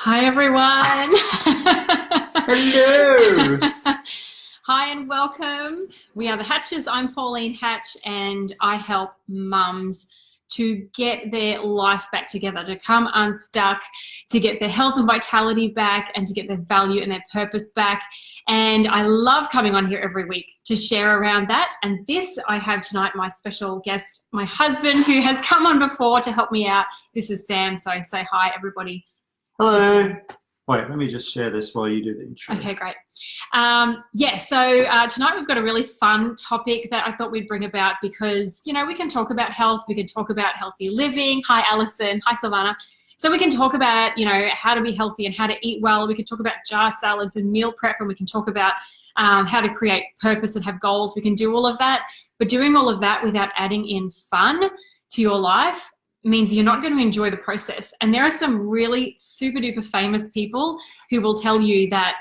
Hi, everyone. Hello. Hi and welcome. We are the Hatches. I'm Pauline Hatch, and I help mums to get their life back together, to come unstuck, to get their health and vitality back, and to get their value and their purpose back. And I love coming on here every week to share around that. And this, I have tonight my special guest, my husband, who has come on before to help me out. This is Sam. So say hi, everybody. Hello. Wait, let me just share this while you do the intro. Okay, great. So tonight we've got a really fun topic that I thought we'd bring about because, you know, we can talk about health, we can talk about healthy living. Hi, Alison. Hi, Silvana. So we can talk about, you know, how to be healthy and how to eat well. We can talk about jar salads and meal prep, and we can talk about how to create purpose and have goals. We can do all of that, but doing all of that without adding in fun to your life means you're not going to enjoy the process. And there are some really super duper famous people who will tell you that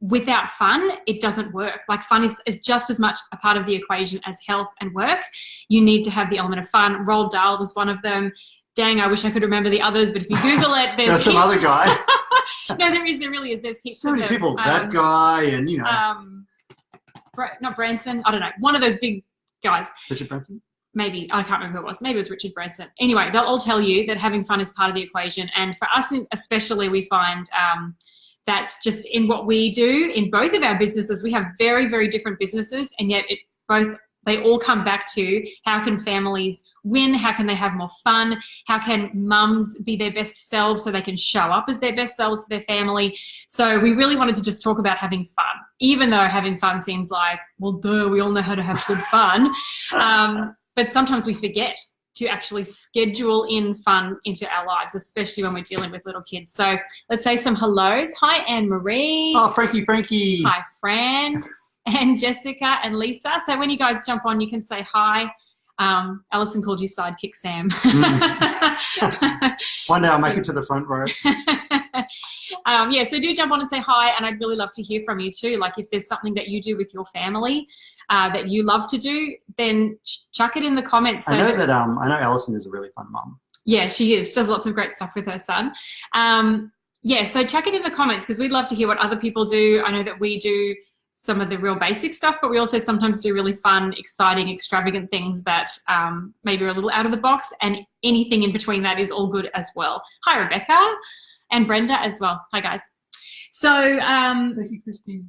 without fun, it doesn't work. Like fun is just as much a part of the equation as health and work. You need to have the element of fun. Roald Dahl was one of them. Dang, I wish I could remember the others, but if you Google it, there's some other guy. No, there really is. There's heaps So of many them. people, that guy and, you know. Not Branson, I don't know. One of those big guys. Richard Branson? Maybe, I can't remember who it was. Maybe it was Richard Branson. Anyway, they'll all tell you that having fun is part of the equation. And for us especially, we find that just in what we do in both of our businesses, we have very, very different businesses, and yet they all come back to how can families win, how can they have more fun, how can mums be their best selves so they can show up as their best selves for their family. So we really wanted to just talk about having fun, even though having fun seems like, well, duh, we all know how to have good fun. But sometimes we forget to actually schedule in fun into our lives, especially when we're dealing with little kids. So let's say some hellos. Hi, Anne-Marie. Oh, Frankie. Hi, Fran and Jessica and Lisa. So when you guys jump on, you can say hi. Alison called you sidekick Sam. One day I'll make it to the front row. So do jump on and say hi, and I'd really love to hear from you too. Like if there's something that you do with your family that you love to do, then chuck it in the comments. So I know Alison is a really fun mum. Yeah, she is. She does lots of great stuff with her son. So chuck it in the comments because we'd love to hear what other people do. I know that we do some of the real basic stuff, but we also sometimes do really fun, exciting, extravagant things that maybe are a little out of the box, and anything in between that is all good as well. Hi, Rebecca and Brenda as well. Hi, guys. So Thank you, Christine.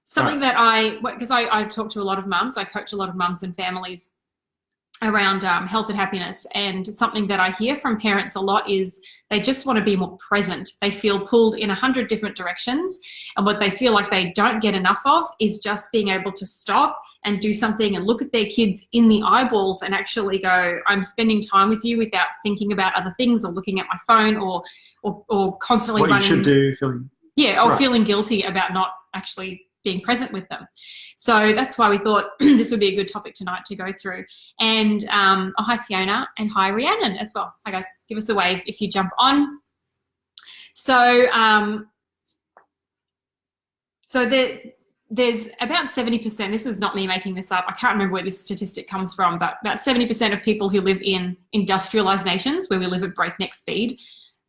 Something that because I talk to a lot of mums, I coach a lot of mums and families around health and happiness, and something that I hear from parents a lot is they just want to be more present. They feel pulled in 100 different directions, and what they feel like they don't get enough of is just being able to stop and do something and look at their kids in the eyeballs and actually go, I'm spending time with you without thinking about other things or looking at my phone or constantly what running. You should do, feeling. Yeah, or feeling guilty about not actually being present with them. So that's why we thought this would be a good topic tonight to go through. And hi, Fiona, and hi, Rhiannon as well. Hi, guys. Give us a wave if you jump on. So there's about 70%, this is not me making this up, I can't remember where this statistic comes from, but about 70% of people who live in industrialized nations where we live at breakneck speed,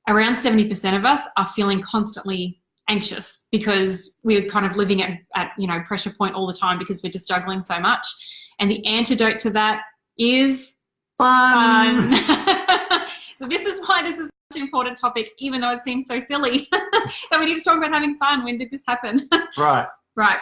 around 70% of us are feeling constantly anxious because we're kind of living at pressure point all the time because we're just juggling so much. And the antidote to that is fun. So this is why this is such an important topic, even though it seems so silly that we need to talk about having fun. When did this happen? Right.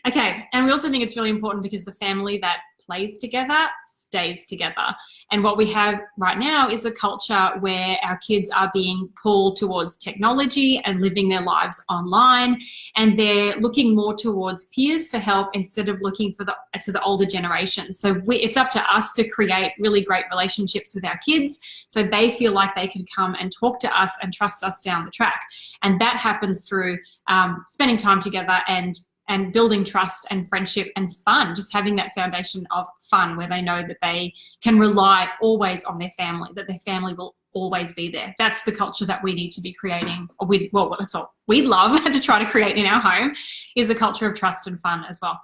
Okay. And we also think it's really important because the family that plays together stays together. And what we have right now is a culture where our kids are being pulled towards technology and living their lives online, and they're looking more towards peers for help instead of looking to the older generation. So it's up to us to create really great relationships with our kids so they feel like they can come and talk to us and trust us down the track. And that happens through spending time together and building trust and friendship and fun, just having that foundation of fun where they know that they can rely always on their family, that their family will always be there. That's the culture that we need to be creating. That's what we'd love to try to create in our home, is a culture of trust and fun as well.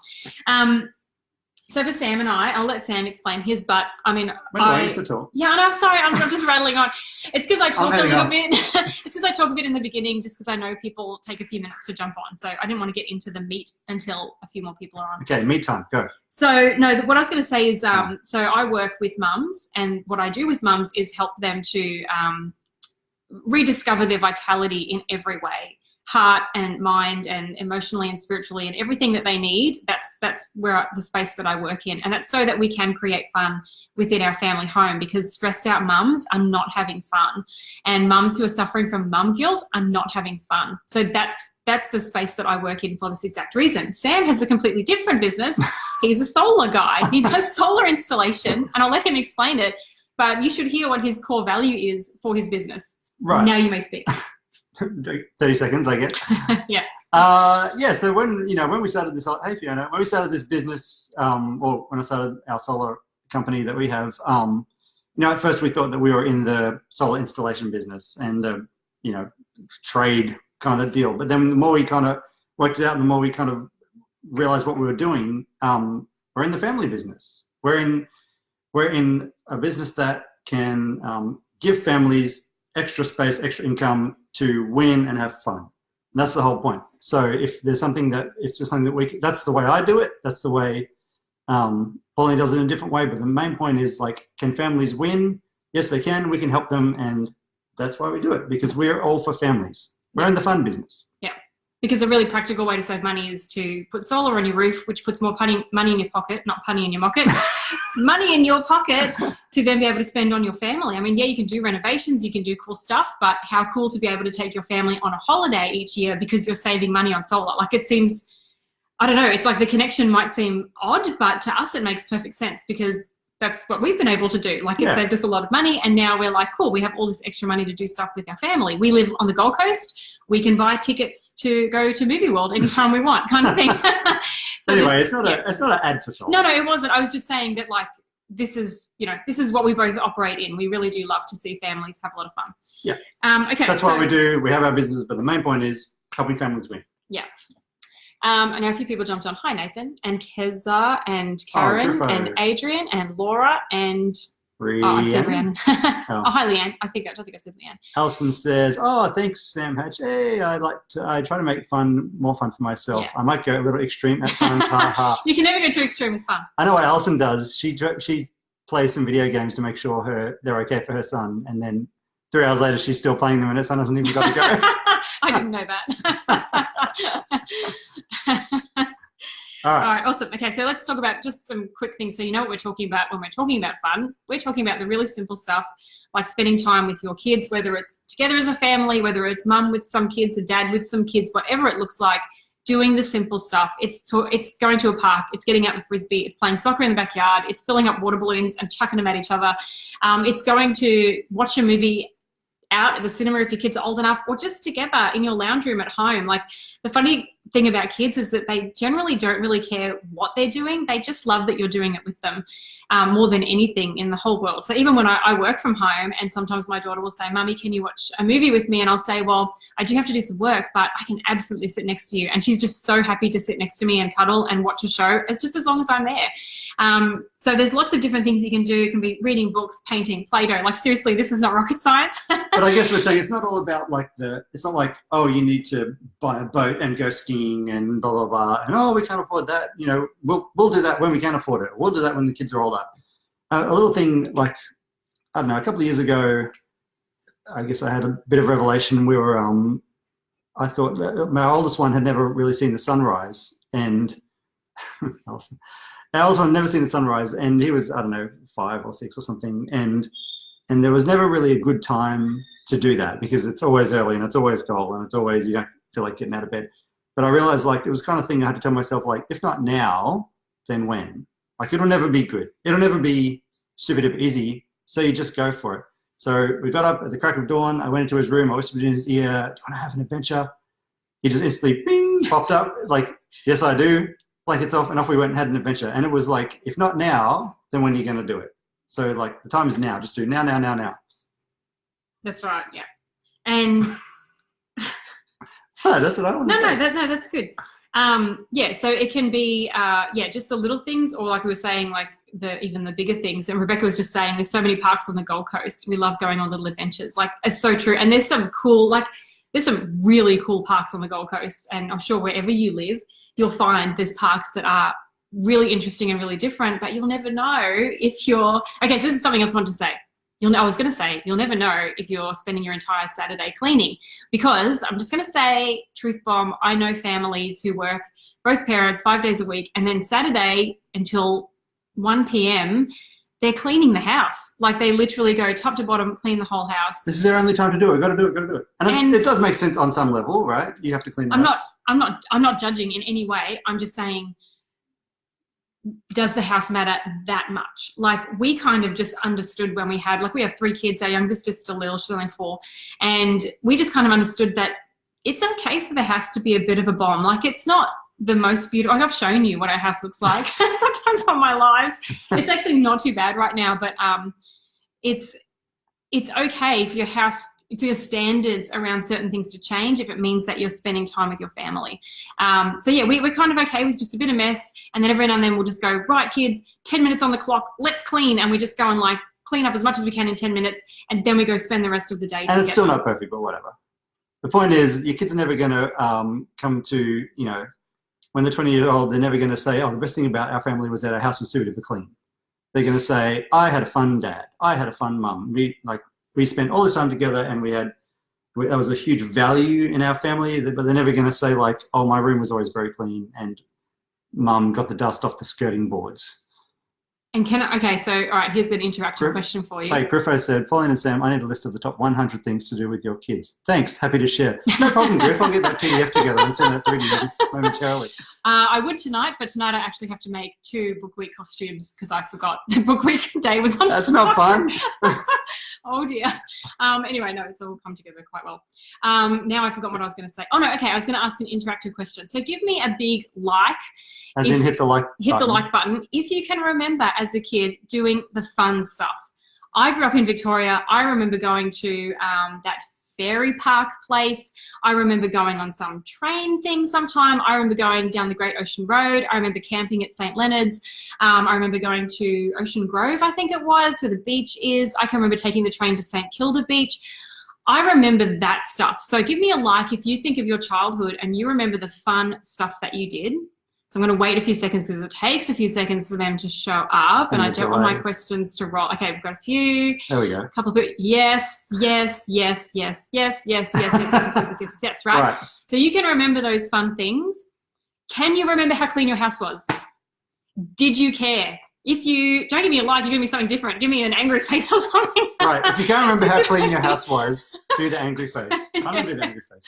So for Sam and I'll let Sam explain his, but I mean, Wait to talk. Yeah, no, sorry, I'm just rattling on. It's because I talk a heading little off. bit. It's because I talk a bit in the beginning, just because I know people take a few minutes to jump on. So I didn't want to get into the meat until a few more people are on. Okay, meat time, go. So no, what I was going to say is, so I work with mums, and what I do with mums is help them to rediscover their vitality in every way. Heart and mind and emotionally and spiritually and everything that they need. That's where the space that I work in, and that's so that we can create fun within our family home, because stressed out mums are not having fun, and mums who are suffering from mum guilt are not having fun. So that's the space that I work in for this exact reason. Sam has a completely different business. He's a solar guy. He does solar installation, and I'll let him explain it, but you should hear what his core value is for his business. Right. Now you may speak. 30 seconds, I get. Yeah. So when we started this, hey Fiona, when we started this business, or when I started our solar company that we have, at first we thought that we were in the solar installation business and the, trade kind of deal. But then the more we kind of worked it out, the more we kind of realized what we were doing. We're in the family business. We're in a business that can give families extra space, extra income to win and have fun. And that's the whole point. So if there's something it's just something that that's the way I do it. That's the way Pauline does it in a different way. But the main point is, like, can families win? Yes, they can. We can help them. And that's why we do it, because we're all for families. We're in the fun business. Yeah. Because a really practical way to save money is to put solar on your roof, which puts more money in your pocket, not punny in your pocket, money in your pocket to then be able to spend on your family. I mean, yeah, you can do renovations, you can do cool stuff, but how cool to be able to take your family on a holiday each year because you're saving money on solar. Like, it seems, I don't know, it's like the connection might seem odd, but to us it makes perfect sense, because that's what we've been able to do. Like, it saved us a lot of money, and now we're like, cool, we have all this extra money to do stuff with our family. We live on the Gold Coast. We can buy tickets to go to Movie World anytime we want, kind of thing. So anyway, it's not an ad for solar. No, it wasn't. I was just saying that, like, this is what we both operate in. We really do love to see families have a lot of fun. Yeah. Okay. That's what we do. We have our businesses, but the main point is helping families win. Yeah. I know a few people jumped on. Hi, Nathan, and Keza, and Karen, and Adrian, and Laura, and I said Rhiannon. Hi, Leanne. I don't think I said Leanne. Alison says, thanks, Sam Hatch. Hey, I try to make more fun for myself. Yeah. I might go a little extreme at times. Ha ha. You can never go too extreme with fun. I know what Alison does. She plays some video games to make sure they're okay for her son, and then 3 hours later she's still playing them and her son hasn't even got to go. I didn't know that. All right, awesome. Okay, so let's talk about just some quick things. So you know what we're talking about when we're talking about fun. We're talking about the really simple stuff, like spending time with your kids, whether it's together as a family, whether it's mum with some kids, a dad with some kids, whatever it looks like, doing the simple stuff. It's going to a park, it's getting out the frisbee, it's playing soccer in the backyard, it's filling up water balloons and chucking them at each other. It's going to watch a movie out at the cinema if your kids are old enough, or just together in your lounge room at home. Like, the funny thing about kids is that they generally don't really care what they're doing. They just love that you're doing it with them, more than anything in the whole world. So even when I work from home, and sometimes my daughter will say, Mummy, can you watch a movie with me? And I'll say, well, I do have to do some work, but I can absolutely sit next to you. And she's just so happy to sit next to me and cuddle and watch a show. It's just as long as I'm there. So there's lots of different things you can do. It can be reading books, painting, Play-Doh. Like, seriously, this is not rocket science. But I guess we're saying it's not all about it's not like, oh, you need to buy a boat and go skiing and blah, blah, blah. And, we can't afford that. We'll do that when we can afford it. We'll do that when the kids are older. A little thing, like, I don't know, a couple of years ago, I guess I had a bit of revelation. We were, I thought that my oldest one had never really seen the sunrise, and our oldest one had never seen the sunrise, and he was, I don't know, 5 or 6 or something, and there was never really a good time to do that, because it's always early and it's always cold and it's always, you don't feel like getting out of bed. But I realized, like, it was the kind of thing I had to tell myself, like, if not now, then when? Like, it'll never be good. It'll never be super duper easy. So you just go for it. So we got up at the crack of dawn. I went into his room. I whispered in his ear, do you want to have an adventure? He just instantly, bing, popped up. Like, yes, I do. Blankets off, and off we went and had an adventure. And it was like, if not now, then when are you going to do it? So, like, the time is now. Just do now. That's right, yeah. And that's what I want to say. No, that's good. Yeah, so it can be, just the little things, or like we were saying, like even the bigger things. And Rebecca was just saying, there's so many parks on the Gold Coast. We love going on little adventures. Like, it's so true. And there's some really cool parks on the Gold Coast. And I'm sure wherever you live, you'll find there's parks that are really interesting and really different, but you'll never know if you're, okay, so this is something else I wanted to say. I was going to say, you'll never know if you're spending your entire Saturday cleaning, because I'm just going to say, truth bomb, I know families who work, both parents, 5 days a week, and then Saturday until 1 p.m., they're cleaning the house. Like, they literally go top to bottom, clean the whole house. This is their only time to do it. Got to do it. And it does make sense on some level, right? You have to clean the house. I'm not judging in any way. I'm just saying, does the house matter that much? Like, we kind of just understood when we have 3 kids. Our youngest is still little, she's only 4. And we just kind of understood that it's okay for the house to be a bit of a bomb. Like, it's not the most beautiful. Like, I've shown you what our house looks like sometimes on my lives. It's actually not too bad right now, but it's okay for your house, for your standards around certain things to change if it means that you're spending time with your family. So yeah, we're kind of okay with just a bit of mess, and then every now and then we'll just go, right, kids, 10 minutes on the clock, let's clean, and we just go and like clean up as much as we can in 10 minutes, and then we go spend the rest of the day together. And it's still not perfect, but whatever. The point is, your kids are never going to come to, when they're 20-year-old, they're never going to say, oh, the best thing about our family was that our house was super clean. They're going to say, I had a fun dad. I had a fun mum. We spent all this time together, and that was a huge value in our family, but they're never going to say like, oh, my room was always very clean and mum got the dust off the skirting boards. And okay, so all right, here's an interactive question for you. Hey, Griffo said, Pauline and Sam, I need a list of the top 100 things to do with your kids. Thanks, happy to share. No problem, Griff, I'll get that PDF together and send that through to you momentarily. I would tonight, but tonight I actually have to make 2 Book Week costumes because I forgot the Book Week day was on. That's not fun. Oh dear. Anyway, no, it's all come together quite well. Now I forgot what I was going to say. Oh no, okay, I was going to ask an interactive question. So give me a big like. As in hit the like button. Hit the like button. If you can remember as a kid doing the fun stuff. I grew up in Victoria. I remember going to that fairy park place. I remember going on some train thing sometime. I remember going down the Great Ocean Road. I remember camping at St. Leonard's. I remember going to Ocean Grove, I think it was, where the beach is. I can remember taking the train to St. Kilda Beach. I remember that stuff. So give me a like if you think of your childhood and you remember the fun stuff that you did. So I'm going to wait a few seconds because it takes a few seconds for them to show up, and I don't want my questions to roll. Okay, we've got a few. There we go. A couple of good. Yes, right? Right. So you can remember those fun things. Can you remember how clean your house was? Did you care? If you don't give me a like, you give me something different. Give me an angry face or something. Right. If you can't remember how clean your house was, do the angry face. I'm going to do the angry face.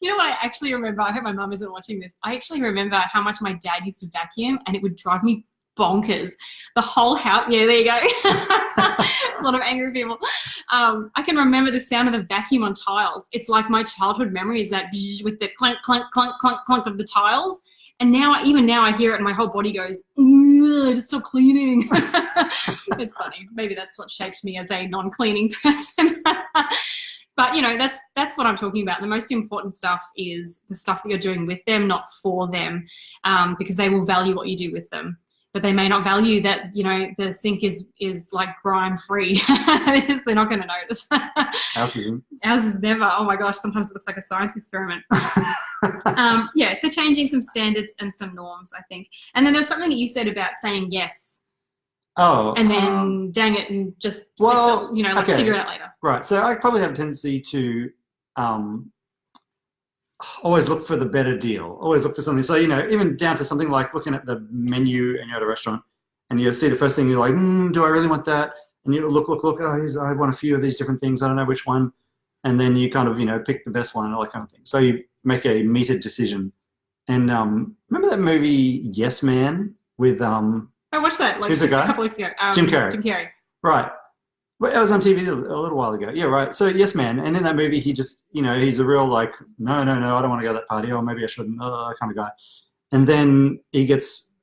You know what I actually remember? I hope my mum isn't watching this. I actually remember how much my dad used to vacuum, and it would drive me bonkers. The whole house. Yeah, there you go. A lot of angry people. I can remember the sound of the vacuum on tiles. It's like my childhood memory is that with the clunk, clunk, clunk, clunk, clunk of the tiles. And even now I hear it and my whole body goes, just stop cleaning. It's funny. Maybe that's what shaped me as a non-cleaning person. But, that's what I'm talking about. The most important stuff is the stuff that you're doing with them, not for them, because they will value what you do with them. But they may not value that, the sink is like grime-free. They're not going to notice. Ours isn't. Ours is never. Oh, my gosh, sometimes it looks like a science experiment. So changing some standards and some norms, I think. And then there's something that you said about saying yes. Oh. And then dang it and just okay. Figure it out later. Right. So I probably have a tendency to always look for the better deal. Always look for something. So, even down to something like looking at the menu and you're at a restaurant and you see the first thing, you're like, do I really want that? And you look. Oh, I want a few of these different things. I don't know which one. And then you kind of, pick the best one and all that kind of thing. So you make a metered decision. And remember that movie Yes Man with I watched that who's the guy? A couple weeks ago. Jim Carrey. Jim Carrey. Right. Well, it was on TV a little while ago. Yeah, right. So Yes Man. And in that movie, he just, he's a real like, no, I don't want to go to that party. Or maybe I shouldn't. Kind of guy. And then he gets,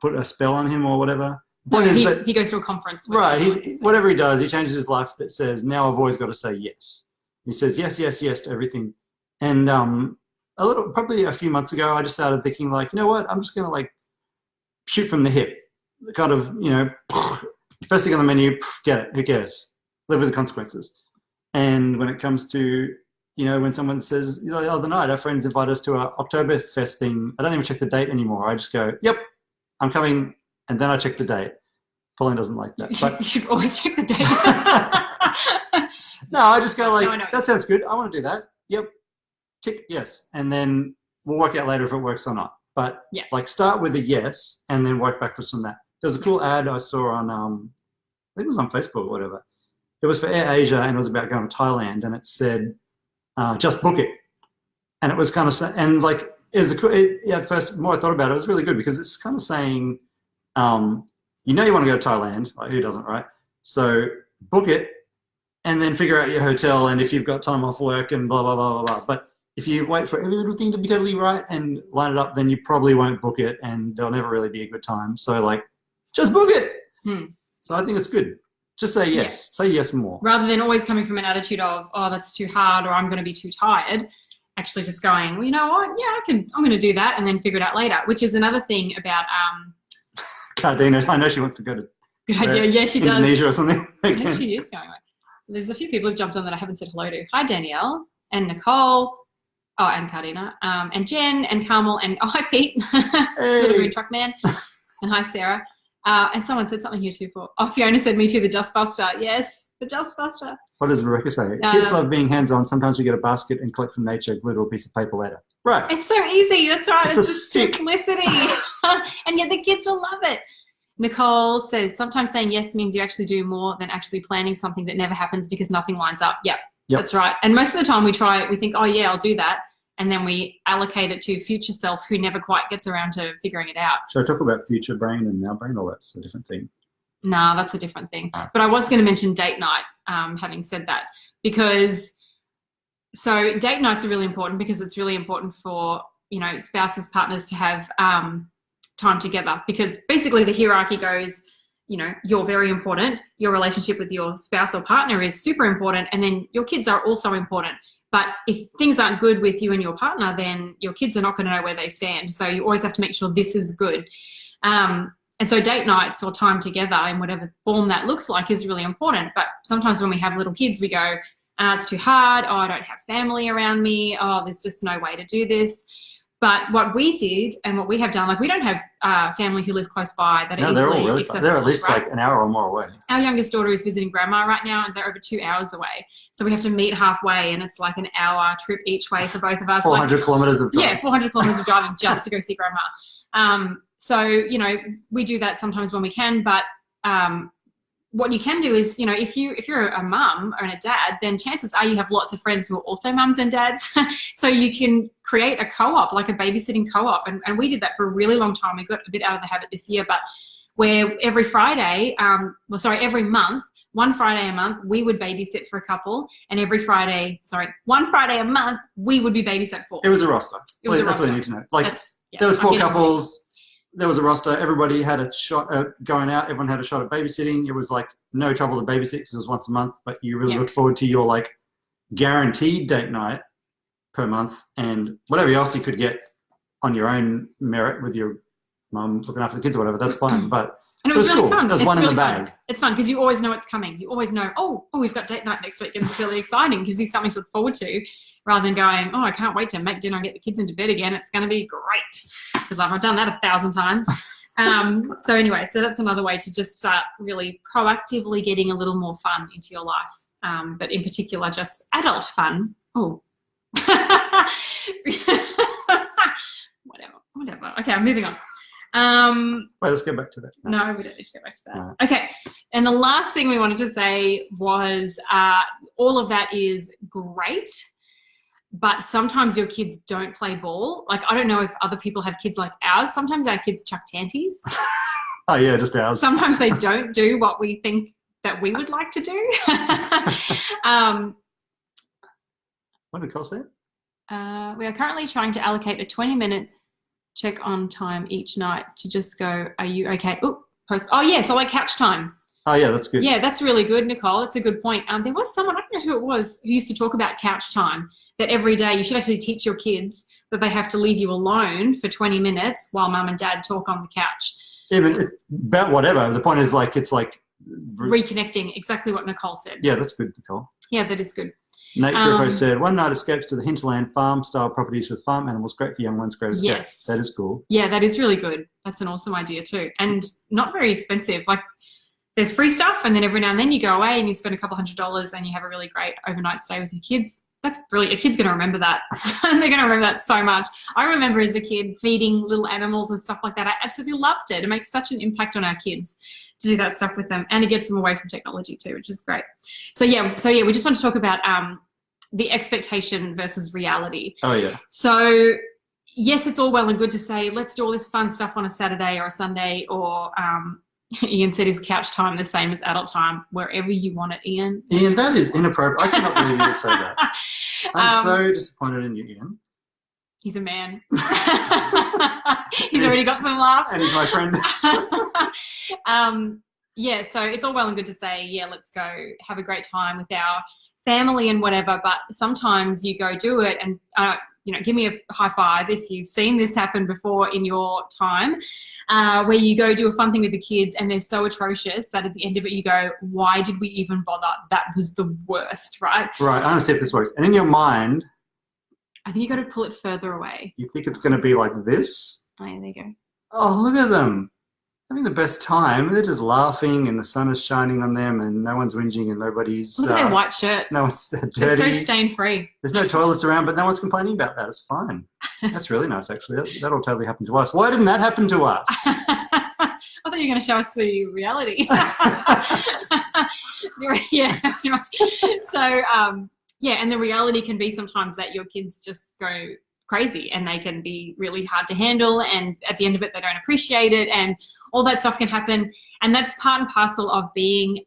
put a spell on him or whatever. He goes to a conference. Right. Whatever he does, he changes his life that says, now I've always got to say yes. He says yes to everything. And probably a few months ago, I just started thinking like, you know what, I'm just going to like shoot from the hip, kind of, you know, first thing on the menu, get it, who cares? Live with the consequences. And when it comes to, you know, when someone says, you know, the other night, our friends invited us to a Oktoberfest thing. I don't even check the date anymore. I just go, yep, I'm coming. And then I check the date. Pauline doesn't like that. You should always check the date. No, I just go like, No, that sounds good. I want to do that. Yep. Tick, yes. And then we'll work out later if it works or not. But yeah, like start with a yes and then work backwards from that. There was a cool ad I saw on, I think it was on Facebook or whatever. It was for Air Asia and it was about going to Thailand, and it said, just book it. And it was kind of, and like, at first, the more I thought about it, it was really good because it's kind of saying, you know you want to go to Thailand, like who doesn't, right? So book it and then figure out your hotel and if you've got time off work and blah, blah, blah, blah, blah. But if you wait for every little thing to be totally right and line it up, then you probably won't book it and there'll never really be a good time. So like, just book it. So I think it's good. Just say yes. Say yes more. Rather than always coming from an attitude of, oh, that's too hard or I'm going to be too tired. Actually just going, well, you know what? Yeah, I'm going to do that and then figure it out later, which is another thing about... Cardina, I know she wants to go to good idea. Yeah, she does. Indonesia or something. I know she is going away. There's a few people who've jumped on that I haven't said hello to. Hi, Danielle and Nicole. Oh, and Cardina. And Jen and Carmel and hi, Pete. Hey. Little green truck man. And hi, Sarah. And someone said something here too. Fiona said, me too, the Dustbuster. Yes, the Dustbuster. What does Rebecca say? Kids love being hands-on. Sometimes we get a basket and collect from nature, glue to a piece of paper later. Right. It's so easy. That's right. It's a just stick. Simplicity. And yet the kids will love it. Nicole says, sometimes saying yes means you actually do more than actually planning something that never happens because nothing lines up. Yep. That's right. And most of the time we think, oh, yeah, I'll do that. And then we allocate it to future self who never quite gets around to figuring it out. Should I talk about future brain and now brain, or that's a different thing? No, that's a different thing. But I was going to mention date night, having said that, because so date nights are really important because it's really important for, you know, spouses, partners to have time together, because basically the hierarchy goes, you know, you're very important, your relationship with your spouse or partner is super important, and then your kids are also important. But if things aren't good with you and your partner, then your kids are not going to know where they stand. So you always have to make sure this is good. And so date nights or time together in whatever form that looks like is really important. But sometimes when we have little kids, we go, it's too hard. Oh, I don't have family around me. Oh, there's just no way to do this. But what we did and what we have done, like we don't have family who live close by that are they're all easily really accessible. They're at least right? like an hour or more away. Our youngest daughter is visiting grandma right now and they're over 2 hours away. So we have to meet halfway and it's like an hour trip each way for both of us. 400 kilometres of driving. Yeah, 400 kilometres of driving just to go see grandma. So, you know, we do that sometimes when we can, but what you can do is, you know, if you're a mum or a dad, then chances are you have lots of friends who are also mums and dads. So you can create a co-op, like a babysitting co-op. And we did that for a really long time. We got a bit out of the habit this year, but where every Friday, every month, one Friday a month, we would babysit for a couple, and one Friday a month, we would be babysat for. It was a roster. That's what you need to know. Like, there was 4 couples. There was a roster. Everybody had a shot at going out. Everyone had a shot at babysitting. It was like no trouble to babysit because it was once a month, but you really looked forward to your like guaranteed date night per month and whatever else you could get on your own merit with your mum looking after the kids or whatever. That's fine. But and it was really cool. fun. There's one in the bag. It's fun because you always know it's coming. You always know, oh, we've got date night next week and it's really exciting. Gives you something to look forward to rather than going, oh, I can't wait to make dinner and get the kids into bed again. It's going to be great. Because I've done that 1,000 times. So anyway, so that's another way to just start really proactively getting a little more fun into your life. But in particular, just adult fun. Oh. Whatever. Okay, I'm moving on. Wait, let's get back to that. No, we don't need to get back to that. Okay, and the last thing we wanted to say was all of that is great, but sometimes your kids don't play ball. Like, I don't know if other people have kids like ours. Sometimes our kids chuck tanties. Oh, yeah, just ours. Sometimes they don't do what we think that we would like to do. What did Cole say? We are currently trying to allocate a 20-minute check on time each night to just go, are you okay? Oh, post. Oh, yeah, so like couch time. Oh, yeah, that's good. Yeah, that's really good, Nicole. That's a good point. There was someone, I don't know who it was, who used to talk about couch time, that every day you should actually teach your kids that they have to leave you alone for 20 minutes while mum and dad talk on the couch. Even it's about whatever. The point is, like, it's like reconnecting, exactly what Nicole said. Yeah, that's good, Nicole. Yeah, that is good. Nate Griffo said, one night escapes to the hinterland farm-style properties with farm animals, great for young ones, great escape. Yes. That is cool. Yeah, that is really good. That's an awesome idea too. And not very expensive. Like, there's free stuff, and then every now and then you go away and you spend a couple $100 and you have a really great overnight stay with your kids. That's brilliant. A kid's going to remember that. They're going to remember that so much. I remember as a kid feeding little animals and stuff like that. I absolutely loved it. It makes such an impact on our kids to do that stuff with them, and it gets them away from technology too, which is great. So yeah, we just want to talk about the expectation versus reality. Oh yeah. So yes, it's all well and good to say, let's do all this fun stuff on a Saturday or a Sunday, or Ian said his couch time the same as adult time, wherever you want it, Ian. Ian, that is inappropriate. I cannot believe you say that. I'm so disappointed in you, Ian. He's a man. He's already got some laughs. And he's my friend. Yeah, so it's all well and good to say, yeah, let's go have a great time with our family and whatever, but sometimes you go do it and give me a high five if you've seen this happen before in your time, where you go do a fun thing with the kids and they're so atrocious that at the end of it you go, why did we even bother? That was the worst, right? Right, I understand if this works. And in your mind, I think you got to pull it further away. You think it's going to be like this? Oh, yeah, there you go. Oh, look at them. Having the best time. They're just laughing and the sun is shining on them and no one's whinging and nobody's... Look at their white shirts. No one's dirty. They're so stain-free. There's no toilets around, but no one's complaining about that. It's fine. That's really nice, actually. That'll totally happen to us. Why didn't that happen to us? I thought you were going to show us the reality. Yeah, pretty much. So, yeah, and the reality can be sometimes that your kids just go crazy and they can be really hard to handle, and at the end of it they don't appreciate it, and all that stuff can happen. And that's part and parcel of being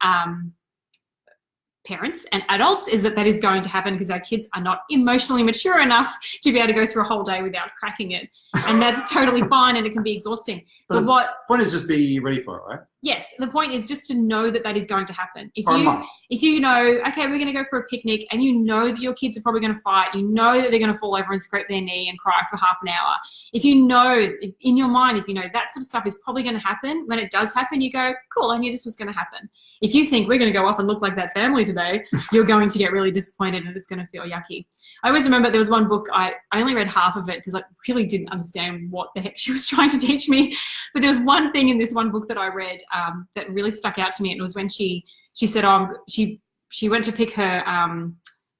parents and adults, is that is going to happen because our kids are not emotionally mature enough to be able to go through a whole day without cracking it, and that's totally fine, and it can be exhausting. But the point is just be ready for it, right? Yes, the point is just to know that is going to happen. If you know, okay, we're going to go for a picnic, and you know that your kids are probably going to fight, you know that they're going to fall over and scrape their knee and cry for half an hour. If you know, in your mind, if you know that sort of stuff is probably going to happen, when it does happen, you go, cool, I knew this was going to happen. If you think we're going to go off and look like that family today, you're going to get really disappointed and it's going to feel yucky. I always remember there was one book, I only read half of it because I really didn't understand what the heck she was trying to teach me. But there was one thing in this one book that I read that really stuck out to me. And it was when she said, she went to pick her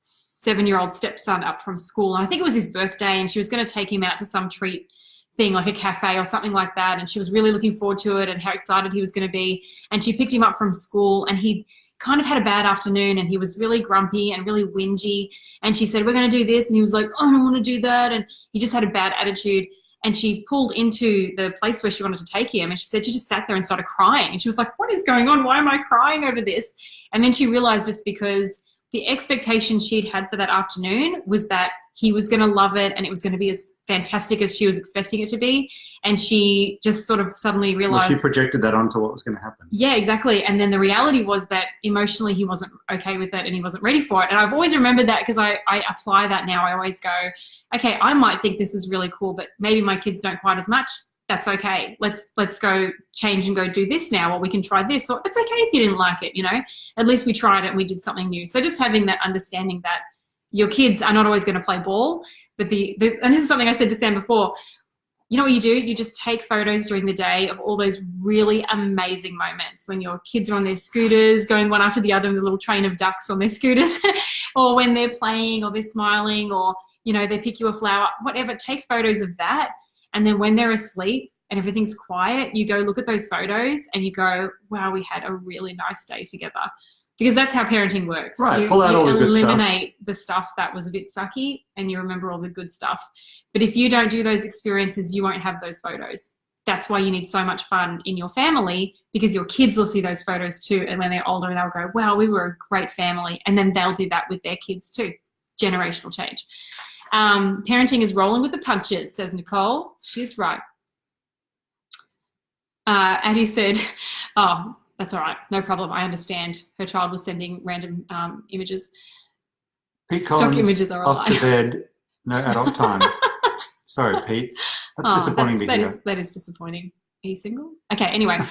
7-year-old stepson up from school. And I think it was his birthday, and she was going to take him out to some treat thing, like a cafe or something like that. And she was really looking forward to it and how excited he was going to be. And she picked him up from school, and he kind of had a bad afternoon, and he was really grumpy and really whingy. And she said, we're going to do this. And he was like, oh, I don't want to do that. And he just had a bad attitude. And she pulled into the place where she wanted to take him, and she said she just sat there and started crying. And she was like, what is going on? Why am I crying over this? And then she realized it's because the expectation she'd had for that afternoon was that he was going to love it and it was going to be as fantastic as she was expecting it to be. And she just sort of suddenly realized... Well, she projected that onto what was going to happen. Yeah, exactly. And then the reality was that emotionally he wasn't okay with it and he wasn't ready for it. And I've always remembered that because I apply that now. I always go, okay, I might think this is really cool, but maybe my kids don't quite as much. That's okay. Let's go change and go do this now, or we can try this, or it's okay if you didn't like it, At least we tried it and we did something new. So just having that understanding that your kids are not always going to play ball, but and this is something I said to Sam before, you know what you do? You just take photos during the day of all those really amazing moments when your kids are on their scooters, going one after the other in the little train of ducks on their scooters, or when they're playing or they're smiling, or, they pick you a flower, whatever. Take photos of that. And then when they're asleep and everything's quiet, you go look at those photos and you go, wow, we had a really nice day together. Because that's how parenting works. Right, pull out all the good stuff. You eliminate the stuff that was a bit sucky and you remember all the good stuff. But if you don't do those experiences, you won't have those photos. That's why you need so much fun in your family, because your kids will see those photos too. And when they're older, they'll go, wow, we were a great family. And then they'll do that with their kids too. Generational change. Parenting is rolling with the punches, says Nicole. She's right. Addie said, oh, That's all right. No problem. I understand. Her child was sending random images. Pete Stock Collins images are a off to lie. bed, no adult time. Sorry, Pete. That's disappointing to hear. That is disappointing. Are you single? Okay, anyway.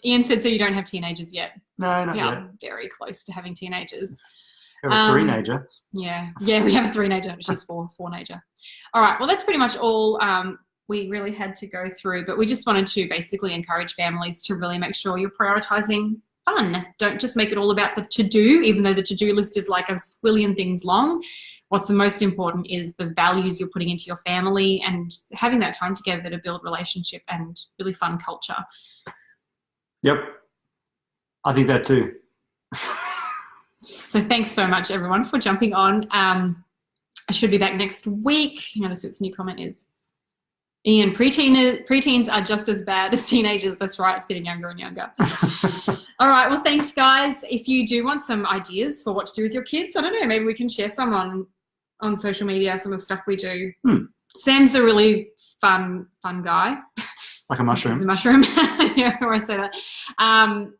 Ian said, so you don't have teenagers yet? No, not We yet. are very close to having teenagers. We have a three-nager. Yeah, we have a three-nager. She's four-nager. All right, well, that's pretty much all we really had to go through, but we just wanted to basically encourage families to really make sure you're prioritizing fun. Don't just make it all about the to-do, even though the to-do list is like a squillion things long. What's the most important is the values you're putting into your family and having that time together to build relationship and really fun culture. Yep. I think that too. So thanks so much, everyone, for jumping on. I should be back next week. Notice what the new comment is. Ian, preteens are just as bad as teenagers. That's right. It's getting younger and younger. All right. Well, thanks, guys. If you do want some ideas for what to do with your kids, I don't know, maybe we can share some on social media, some of the stuff we do. Sam's a really fun guy. Like a mushroom. He's a mushroom. Yeah, I say that.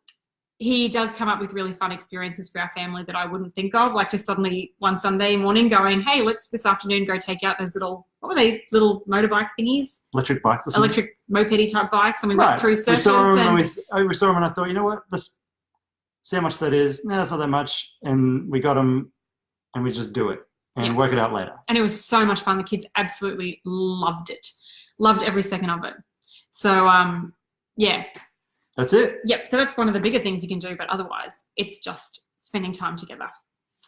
He does come up with really fun experiences for our family that I wouldn't think of, like just suddenly one Sunday morning going, hey, let's this afternoon go take out those little, what were they, little motorbike thingies? Electric bikes or something? Electric mopedy type bikes. And we went through circles. We saw them and I thought, you know what, let's see how much that is. No, that's not that much. And we got them and we just do it and work it out later. And it was so much fun. The kids absolutely loved it. Loved every second of it. So, yeah. That's it. Yep. So that's one of the bigger things you can do, but otherwise it's just spending time together.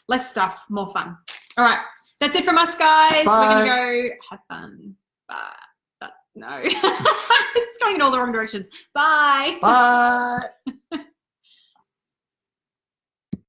Less stuff, more fun. All right. That's it from us, guys. Bye. We're going to go have fun. Bye. No. It's going in all the wrong directions. Bye. Bye.